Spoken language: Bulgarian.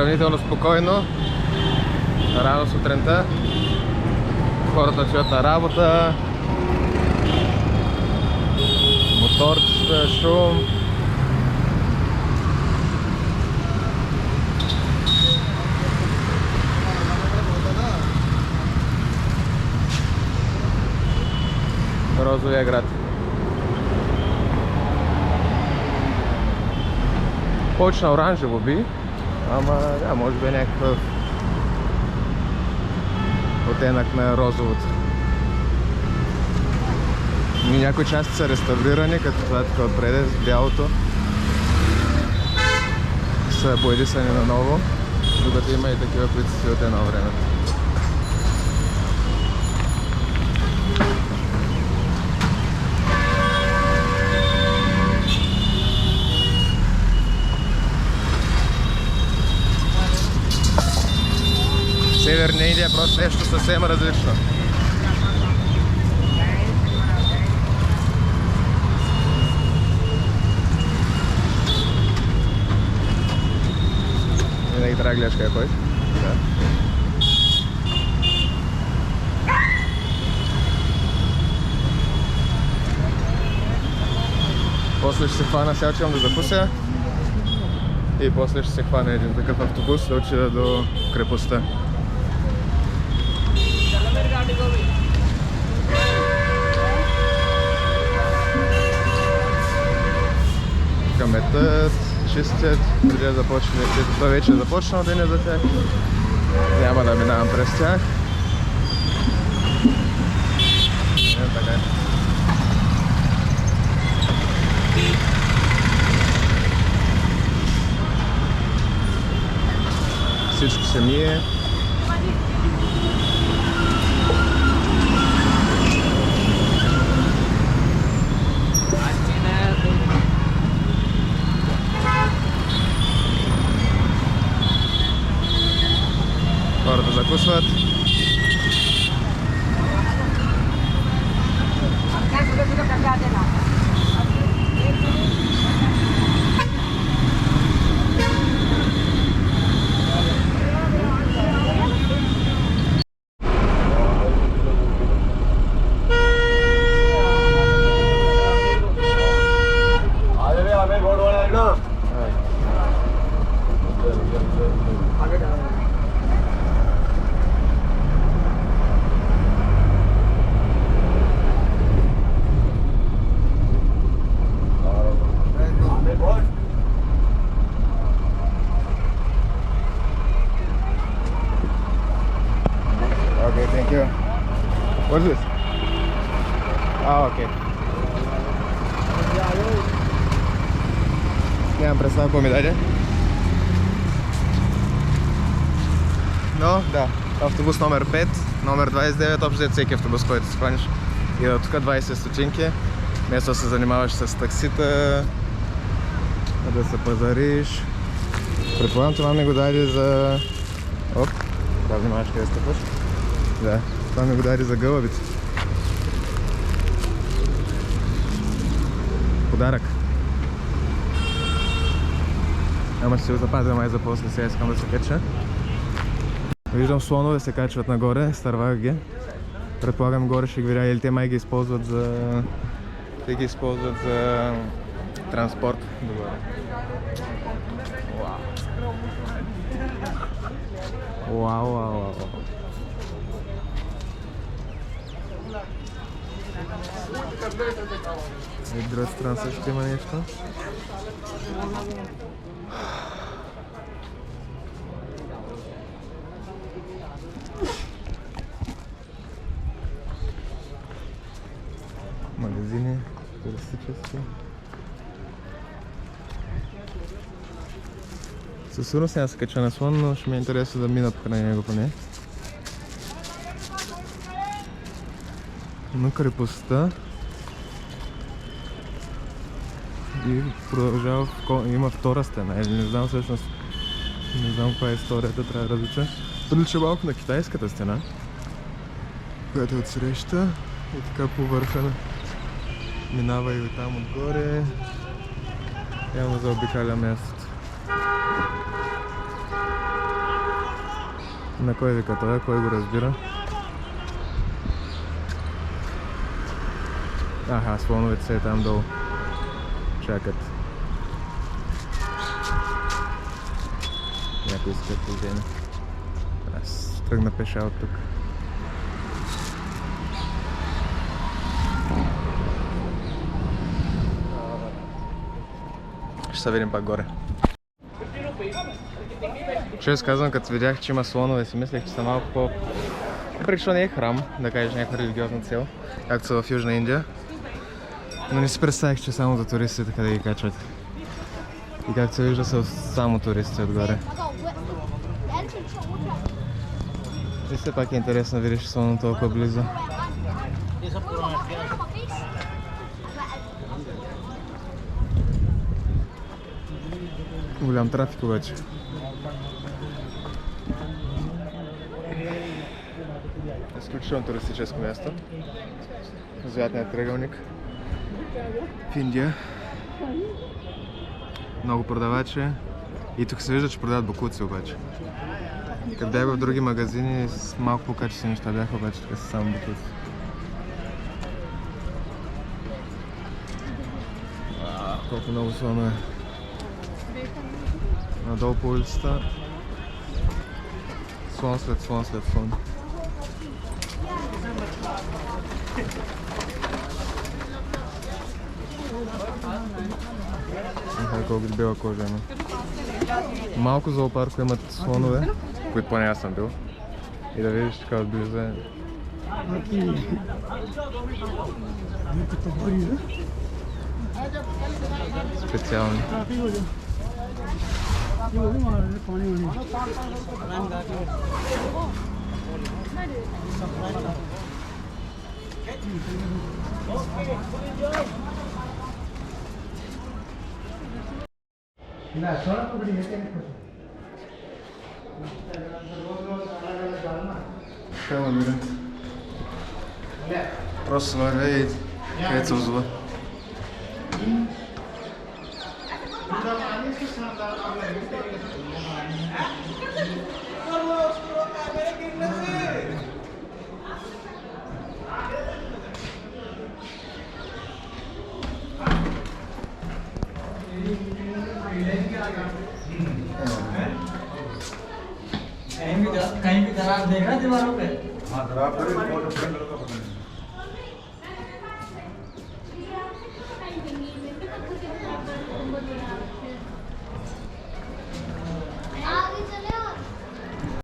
сравнително спокойно. Рано сутринта. Хората чуят на работа. Моторчета, шум. Розовия град. Почна оранжево би, ама да, може би някакъв оттенък на розовото. И някои части са реставрирани, като това така отпреде, бялото. Са боядисани наново, докато има и такива, които си от едно време. Северна Индия е просто нещо съвсем различно. Винаги трябва да гледаш къде ходиш. Да. После ще се хвана, сега отивам да закуся. И после ще се хване един такъв автобус да отида до крепостта. Метат, чистят, преди да започне, той вече е започнал деня за тях. Няма да минавам през тях. Така. Всичко се мие. Хората закусват. Okay, thank you. What's this? Ah, okay. Нямам представа какво ми даде. Но, да, автобус номер 5, номер 29, общо взето всеки автобус, който си хванеш. И до тук 20 стотинки. Вместо се занимаваш с таксита, да се пазариш. Предполагам, това ми го даде за... Оп, да внимаваш къде стъпваш. Да, това ми го даде за гълъбите. Подарък. Ама ще се го запазя май за после, сега искам да се кача. Виждам слонове се качват нагоре, стървах ги. Предполагам горе ще ги видя, или те май ги използват за... Те ги използват за транспорт догоре. Вау, вау, вау. И от другата страна също има нещо. Магазини, туристически. Със сигурност няма да се кача на слон, но ще ми е интересно да мина покрай него поне. На крепостта. И продължава, има втора стена, или не знам всъщност, не знам каква е историята, трябва да различа. Прилича малко на китайската стена, която е отсреща и така по върха минава и там отгоре. Явно заобикаля мястото. На кой вика това? Кой го разбира? Аха, слоновете са е там долу. Чакат. Някой иска да вземе. Аз тръгна пеша от тук. Ще се видим пак горе. Честно казвам, като видях, че има слонове, си мислех, че са малко по... Въпреки че не е храм, да кажеш някаква религиозна цел, както са в Южна Индия. Но не си представих, че само за туристи така да ги качват. И както се вижда, са само туристи отгоре. И все пак е интересно да видиш слона толкова близо. Голям трафик обаче. Изключително туристическо място. Златният триъгълник в Индия. Много продавачи. И тук се вижда, че продават бокуци обаче. Като бях в други магазини, с малко по-качествени неща бяха, обаче тук са само бокуци. Колко много слонове. Надолу по улицата. Слон след слон след слон. Колко бела кожа има. Малко зоопарко имат слонове, които поне аз съм бил. И да видиш така отблизо е. Специални. Кама мират. Просто вървя и където се озова. कहीं भी दरार देखा दीवारों पे? हाँ दरार पर